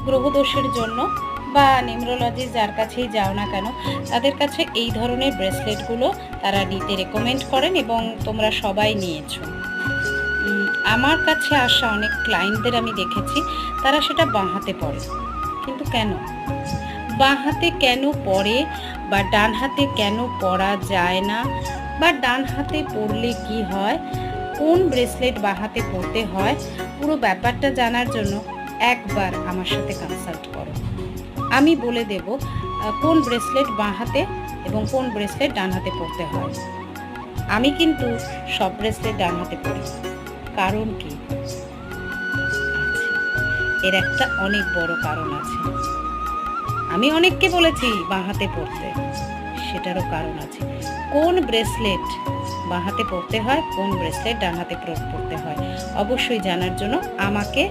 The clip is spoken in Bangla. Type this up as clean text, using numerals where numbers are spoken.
গ্রহদোষের জন্য বা নিউমরোলজি যার কাছেই যাও না কেন, তাদের কাছে এই ধরনের ব্রেসলেটগুলো তারা নিতে রেকমেন্ড করেন এবং তোমরা সবাই নিয়েছো। আমার কাছে আসা অনেক ক্লায়েন্টদের আমি দেখেছি তারা সেটা বাঁ হাতে পরে, কিন্তু কেন বাঁ হাতে কেন পরে বা ডান হাতে কেন পরা যায় না, বা ডান হাতে পরলে কি হয়, কোন ব্রেসলেট বাঁ হাতে পরতে হয়, পুরো ব্যাপারটা জানার জন্য একবার আমার সাথে কনসাল্ট করো। আমি বলে দেব কোন ব্রেসলেট বাঁ হাতে এবং কোন ব্রেসলেট ডান হাতে পরতে হয়। আমি কিন্তু সব ব্রেসলেট ডান হাতে পরি। কারণ কি আছে, এর একটা অনেক বড় কারণ আছে। আমি অনেককে বলেছি বাঁ হাতে পরতে, সেটারও কারণ আছে। কোন ব্রেসলেট বাঁ হাতে পরতে হয়, কোন ব্রেসলেট ডান হাতে পরতে হয়, অবশ্যই জানার জন্য আমাকে